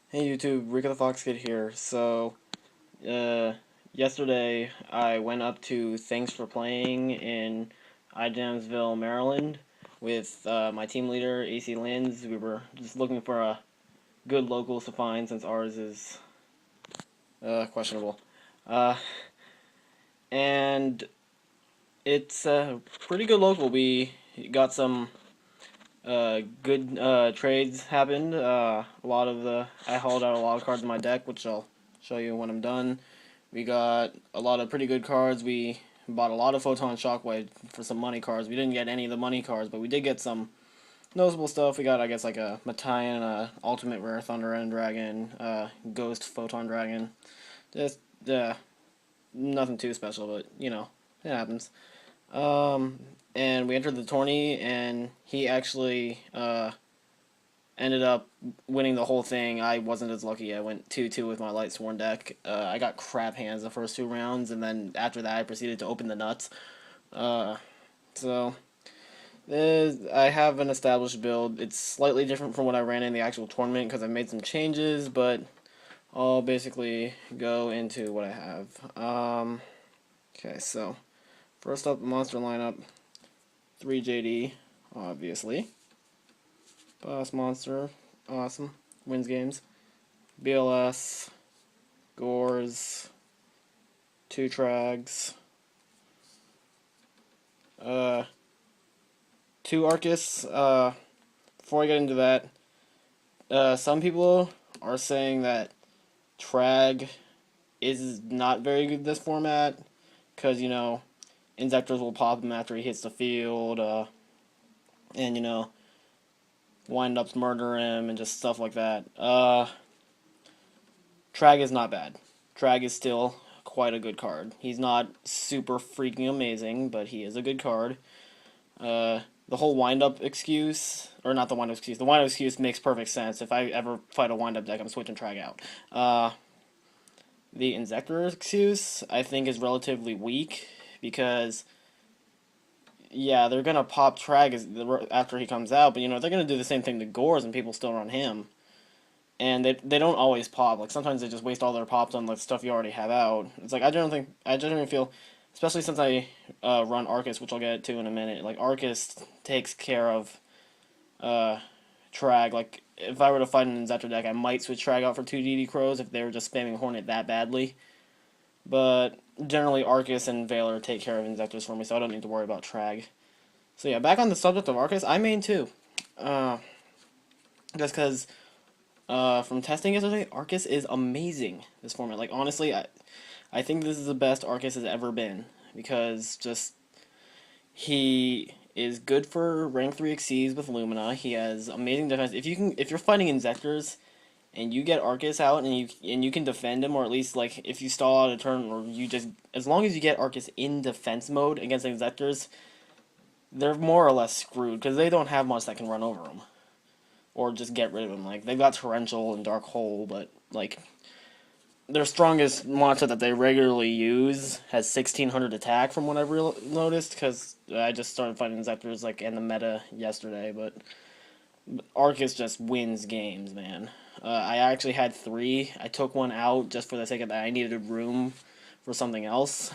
Hey YouTube, Rico the Fox Kid here. Uh, yesterday I went up to Thanks for Playing in Idamsville, Maryland, with my team leader AC Linz. We were just looking for a good locals to find since ours is questionable. Uh, and it's a pretty good local. We got some good trades happened. A lot of the I hauled out a lot of cards in my deck, which I'll show you when I'm done. We got a lot of pretty good cards. We bought a lot of Photon Shockwave for some money cards. We didn't get any of the money cards, but we did get some noticeable stuff. We got, I guess, like a Matayan, Ultimate Rare Thunder End Dragon, Ghost Photon Dragon. Just, nothing too special, but, it happens. Um, and we entered the tourney, and he actually ended up winning the whole thing. I wasn't as lucky. I went 2-2 with my Lightsworn deck. I got crap hands the first two rounds, and then after that, I proceeded to open the nuts. Uh, so, I have an established build. It's slightly different from what I ran in the actual tournament because I made some changes, but I'll basically go into what I have. Okay, so first up, monster lineup 3 JD, obviously. Boss monster, awesome. Wins games. BLS, Gores, 2 Trags, uh, 2 Arcus. Before I get into that, some people are saying that Trag is not very good this format because, Inzectors will pop him after he hits the field, and, wind ups murder him and just stuff like that. Trag is not bad. Trag is still quite a good card. He's not super freaking amazing, but he is a good card. The whole wind-up excuse, or not the wind-up excuse, the wind-up excuse makes perfect sense. If I ever fight a wind-up deck, I'm switching Trag out. The Inzector excuse, I think, is relatively weak, because, yeah, they're going to pop Trag after he comes out, but, they're going to do the same thing to Gores, and people still run him. And they don't always pop. Like, sometimes they just waste all their pops on, like, stuff you already have out. It's like, I generally feel, especially since I run Arcus, which I'll get to in a minute, like, Arcus takes care of Trag. Like, if I were to fight an Inzector deck, I might switch Trag out for 2 DD Crows if they were just spamming Hornet that badly. But generally, Arcus and Valor take care of Inzectors for me, so I don't need to worry about Trag. So yeah, back on the subject of Arcus, I main too. Just because from testing yesterday, Arcus is amazing, this format. Like, honestly, I think this is the best Arcus has ever been, because just, he is good for rank 3 Xyz with Lumina. He has amazing defense. If you're fighting Inzectors and you get Arcus out and you can defend him, or at least, like, if you stall out a turn, or you just, as long as you get Arcus in defense mode against Inzectors, they're more or less screwed because they don't have much that can run over them or just get rid of them. Like, they've got Torrential and Dark Hole, but, like, their strongest monster that they regularly use has 1600 attack from what I've noticed, because I just started fighting Zephyrs, like, in the meta yesterday, but Arcus just wins games, man. I actually had 3. I took one out just for the sake of that. I needed room for something else.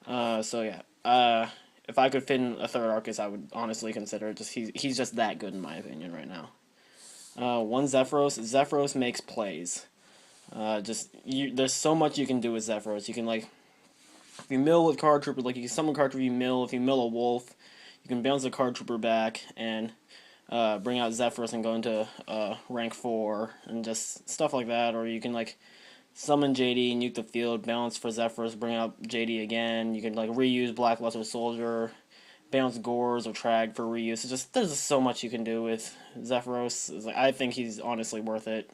So yeah. If I could fit in a third Arcus, I would honestly consider it. Just he's just that good in my opinion right now. One Zephyros. Zephyros makes plays. There's so much you can do with Zephyros. You can, like, if you mill with Card Trooper, like, you can summon Card Trooper, you mill. If you mill a Wolf, you can bounce the Card Trooper back and bring out Zephyros and go into rank 4 and just stuff like that. Or you can, like, summon JD, nuke the field, balance for Zephyros, bring out JD again. You can, like, reuse Blackluster Soldier, bounce Gores or Trag for reuse. There's just so much you can do with Zephyros. Like, I think he's honestly worth it.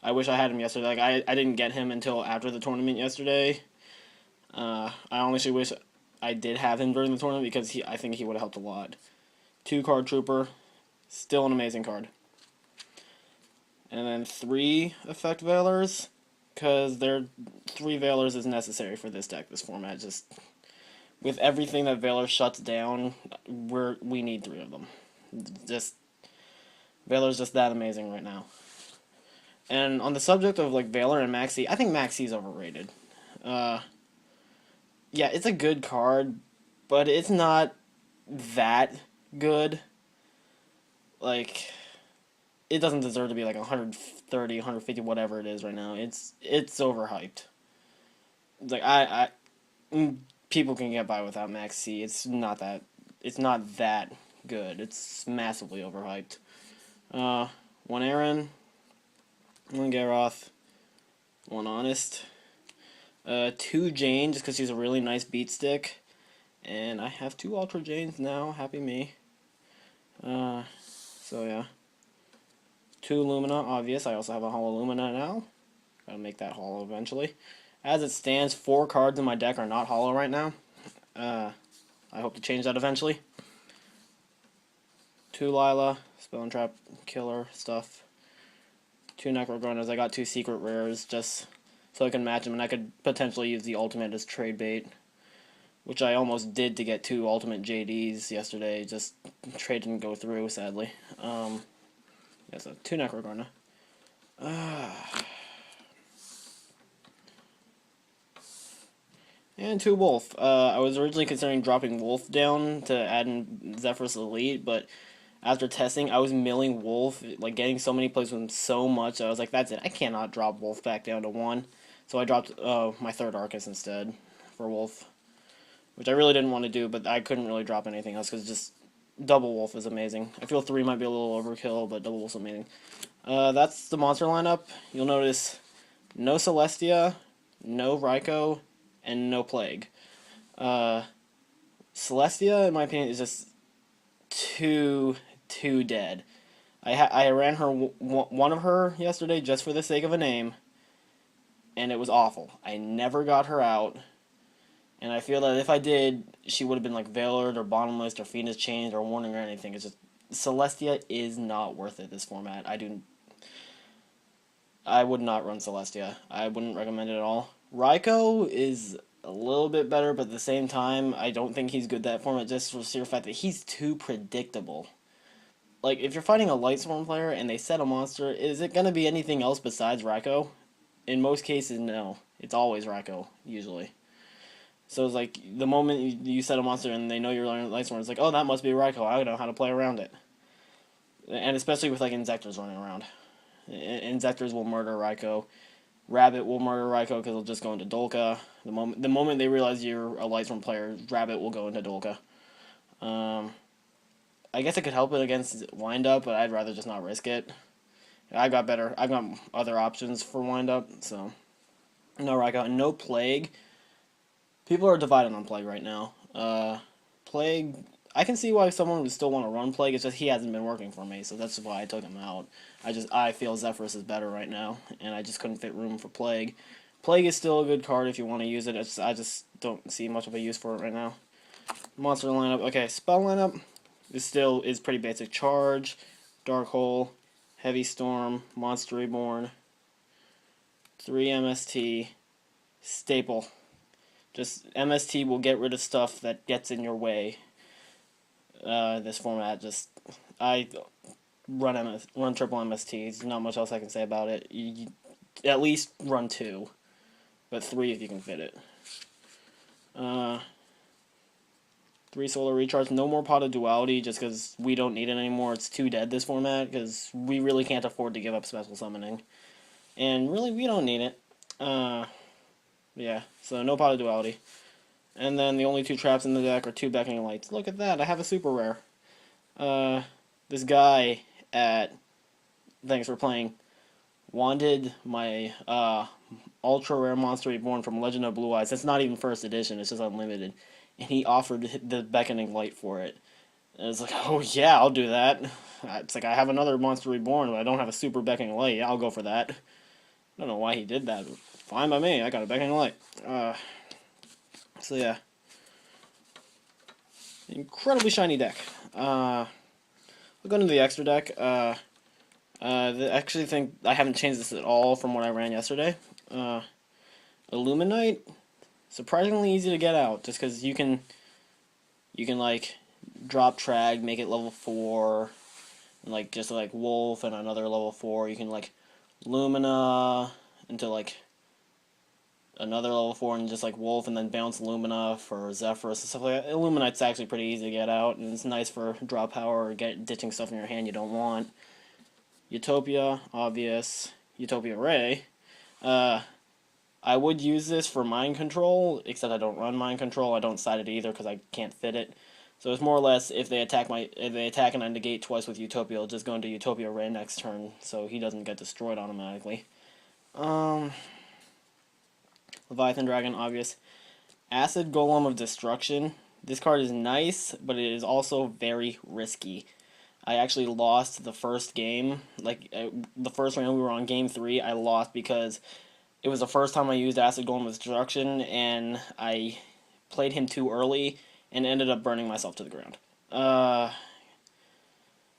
I wish I had him yesterday. Like, I didn't get him until after the tournament yesterday. I honestly wish I did have him during the tournament because I think he would have helped a lot. 2 Card Trooper, still an amazing card. And then 3 Effect Valors, because 3 Valors is necessary for this deck, this format. Just, with everything that Valor shuts down, we need 3 of them. Just, Valor's just that amazing right now. And on the subject of like Valor and Maxi, I think Maxi's overrated. Uh, yeah, it's a good card, but it's not that good. Like, it doesn't deserve to be like 130, 150, whatever it is right now. It's overhyped. It's like people can get by without Max C. It's not that good. It's massively overhyped. One Aaron, one Garoth, one Honest, two Jane just because she's a really nice beat stick, and I have two Ultra Janes now. Happy me. So yeah. Two Lumina, obvious. I also have a Hollow Lumina now. Gotta make that hollow eventually. As it stands, 4 cards in my deck are not hollow right now. I hope to change that eventually. 2 Lila, Spell and Trap, Killer stuff. 2 Necrogrunners. I got 2 secret rares just so I can match them, and I could potentially use the ultimate as trade bait, which I almost did to get 2 ultimate JDs yesterday. Just trade didn't go through, sadly. Yeah, so 2 Necrogrunners. And 2 Wolf. I was originally considering dropping Wolf down to add in Zephyrus Elite, but after testing, I was milling Wolf, like getting so many plays with him so much, I was like, that's it. I cannot drop Wolf back down to 1. So I dropped my 3rd Arcus instead for Wolf, which I really didn't want to do, but I couldn't really drop anything else because just double Wolf is amazing. I feel 3 might be a little overkill, but double Wolf's amazing. That's the monster lineup. You'll notice no Celestia, no Raikou, and no Plague. Celestia, in my opinion, is just too dead. I ran her one of her yesterday just for the sake of a name, and it was awful. I never got her out, and I feel that if I did, she would have been like Veilored or Bottomless or Phoenix Chained or Warning or anything. It's just Celestia is not worth it this format. I would not run Celestia. I wouldn't recommend it at all. Raikou is a little bit better, but at the same time, I don't think he's good that format just for the sheer fact that he's too predictable. Like, if you're fighting a Lightsworn player and they set a monster, is it going to be anything else besides Raikou? In most cases, no. It's always Raikou, usually. So it's like, the moment you set a monster and they know you're learning Lightsworn, it's like, oh, that must be Raikou. I know how to play around it. And especially with, like, Insectors running around. Insectors will murder Raikou. Rabbit will murder Raikou because it'll just go into Dolka. The moment they realize you're a Lightsworn player, Rabbit will go into Dolka. I guess it could help it against Wind Up, but I'd rather just not risk it. I've got other options for Wind Up, so no Raikou and no Plague. People are divided on Plague right now. Plague, I can see why someone would still want to run Plague. It's just he hasn't been working for me, so that's why I took him out. I feel Zephyrus is better right now, and I just couldn't fit room for Plague. Plague is still a good card if you want to use it. I just don't see much of a use for it right now. Monster lineup, okay. Spell lineup is pretty basic. Charge, Dark Hole, Heavy Storm, Monster Reborn, 3 MST, Staple. Just MST will get rid of stuff that gets in your way. This format, I run triple MST. There's not much else I can say about it. You at least run 2, but 3 if you can fit it. 3 Solar Recharge. No more Pot of Duality just because we don't need it anymore. It's too dead this format because we really can't afford to give up Special Summoning. And really, we don't need it. Yeah, so no Pot of Duality. And then the only 2 traps in the deck are 2 Beckoning Lights. Look at that, I have a super rare. This guy at Thanks for Playing wanted my ultra rare Monster Reborn from Legend of Blue Eyes. It's not even first edition, it's just unlimited. And he offered the Beckoning Light for it. And it's like, oh yeah, I'll do that. It's like, I have another Monster Reborn, but I don't have a super Beckoning Light. Yeah, I'll go for that. I don't know why he did that. Fine by me, I got a Beckoning Light. So yeah. Incredibly shiny deck. We'll go into the extra deck. I actually think I haven't changed this at all from what I ran yesterday. Illuminite, surprisingly easy to get out, just because you can like drop Trag, make it level 4, And, like, just like Wolf and another level 4, you can like Lumina into like another level 4 and just like Wolf and then bounce Lumina for Zephyrus and stuff like that. Illuminite's actually pretty easy to get out, and it's nice for draw power or ditching stuff in your hand you don't want. Utopia, obvious. Utopia Ray. I would use this for mind control, except I don't run mind control. I don't side it either because I can't fit it. So it's more or less if they attack and I negate twice with Utopia, it'll just go into Utopia Ray next turn, so he doesn't get destroyed automatically. Leviathan Dragon, obvious. Acid Golem of Destruction. This card is nice, but it is also very risky. I actually lost the first game, the first round we were on game 3, I lost because it was the first time I used Acid Golem of Destruction, and I played him too early, and ended up burning myself to the ground.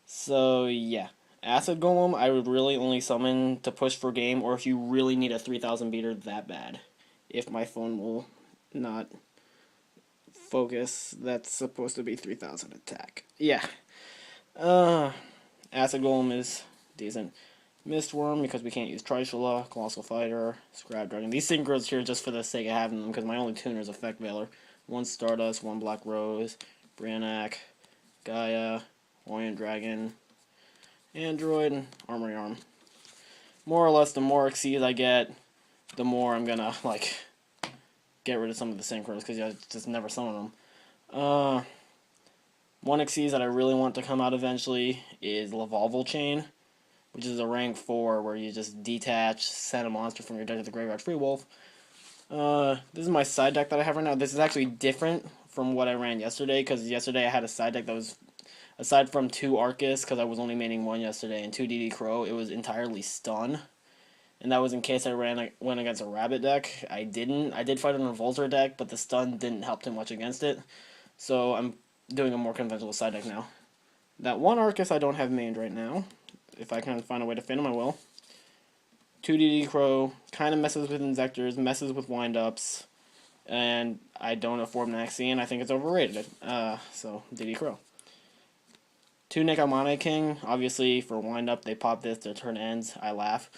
So yeah. Acid Golem, I would really only summon to push for game, or if you really need a 3000 beater that bad. If my phone will not focus, that's supposed to be 3000 attack. Yeah. Acid Golem is decent. Mistworm, because we can't use Trishula, Colossal Fighter, Scrap Dragon. These synchros here just for the sake of having them, because my only tuner is Effect Veiler. 1 Stardust, 1 Black Rose, Brannak, Gaia, Orient Dragon, Android, Armory Arm. More or less, the more Xyz I get, the more I'm gonna, like, get rid of some of the synchros, because I just never summon them. One Xyz that I really want to come out eventually is Lavalval Chain, which is a rank 4 where you just detach, send a monster from your deck to the graveyard, free wolf. This is my side deck that I have right now. This is actually different from what I ran yesterday, because yesterday I had a side deck that was, aside from 2 Arcus, because I was only maining 1 yesterday, and 2 DD Crow, it was entirely stun. And that was in case I went against a rabbit deck. I didn't. I did fight on a Revolter deck, but the stun didn't help too much against it. So I'm doing a more conventional side deck now. That 1 Arcus I don't have mained right now. If I can find a way to fit him, I will. 2 DD Crow kind of messes with Inzectors, messes with windups, and I don't afford Naxian. I think it's overrated. So DD Crow. 2 Nekomane King. Obviously, for windup, they pop this, their turn ends. I laugh.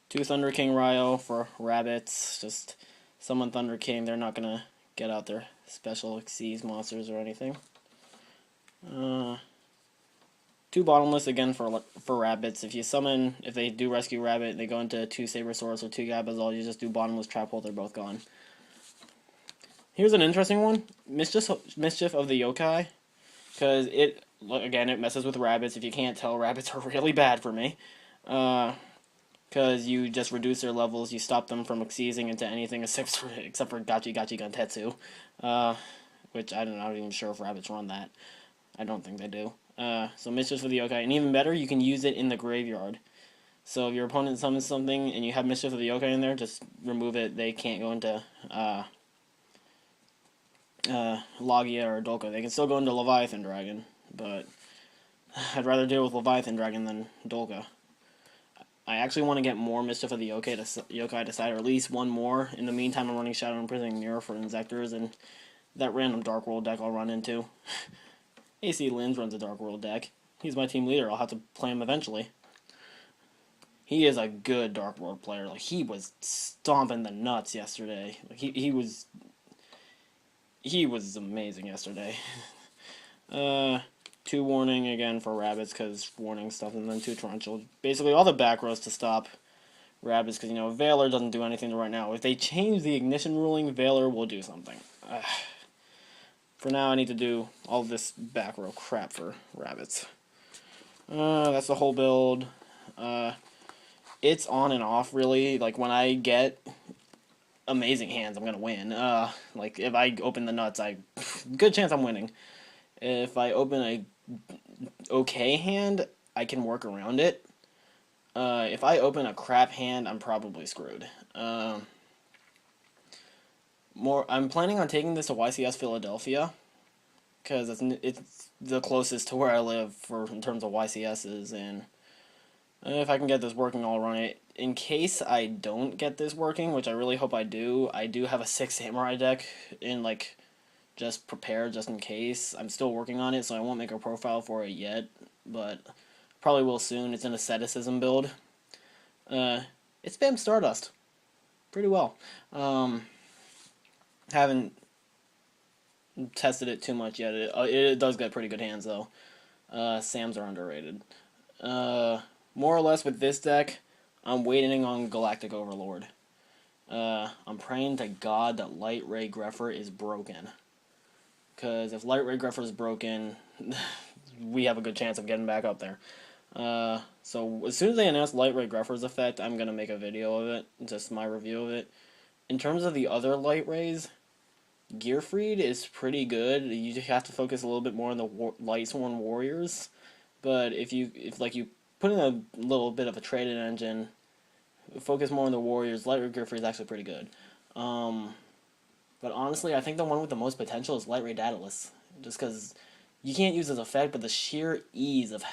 2 Thunder King Ryo for rabbits. Just summon Thunder King. They're not gonna get out their special Xyz monsters or anything. 2 Bottomless again for rabbits. If they do rescue rabbit, they go into 2 Sabersaurus or 2 Gabazol, you just do Bottomless Trap Hole, they're both gone. Here's an interesting one. Mischief of the Yokai. Because it messes with rabbits. If you can't tell, rabbits are really bad for me. Because you just reduce their levels, you stop them from Xyzing into anything except for Gachi Gachi Guntetsu. Which I'm not even sure if rabbits run that. I don't think they do. So Mischief of the Yokai, and even better, you can use it in the graveyard. So if your opponent summons something and you have Mischief of the Yokai in there, just remove it. They can't go into Logia or Dolka. They can still go into Leviathan Dragon, but I'd rather deal with Leviathan Dragon than Dolka. I actually want to get more Mischief of the Yokai to side, or at least 1 more. In the meantime, I'm running Shadow Imprisoning Mirror for Inzectors, and that random Dark World deck I'll run into. AC Lins runs a Dark World deck. He's my team leader. I'll have to play him eventually. He is a good Dark World player. Like, he was stomping the nuts yesterday. Like, he was amazing yesterday. 2 Warning again for rabbits, because warning stuff, and then 2 Torrential. Basically all the back rows to stop rabbits, because, Veiler doesn't do anything right now. If they change the ignition ruling, Veiler will do something. For now, I need to do all this back row crap for rabbits. That's the whole build. It's on and off, really. Like, when I get amazing hands, I'm gonna win. Like, if I open the nuts, good chance I'm winning. If I open a okay hand, I can work around it. If I open a crap hand, I'm probably screwed. I'm planning on taking this to YCS Philadelphia, because it's the closest to where I live in terms of YCSs, and if I can get this working, I'll run it. In case I don't get this working, which I really hope I do have a 6 Samurai deck in, like, just prepared just in case. I'm still working on it, so I won't make a profile for it yet, but probably will soon. It's an asceticism build. It spams Stardust pretty well. Haven't tested it too much yet. It does get pretty good hands though. Sams are underrated. More or less with this deck, I'm waiting on Galactic Overlord. I'm praying to God that Lightray Grepher is broken. Because if Lightray Grepher is broken, we have a good chance of getting back up there. So as soon as they announce Lightray Grepher's effect, I'm going to make a video of it, just my review of it. In terms of the other Lightrays, Gearfried is pretty good. You just have to focus a little bit more on the Lightsworn Warriors. But if you put in a little bit of a traded engine, focus more on the Warriors, Lightray Grepher is actually pretty good. But honestly, I think the one with the most potential is Lightray Daedalus. Just because you can't use his effect, but the sheer ease of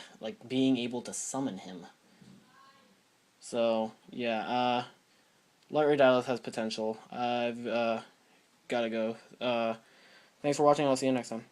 being able to summon him. So, yeah, Lightray Daedalus has potential. I've gotta go. Thanks for watching, I'll see you next time.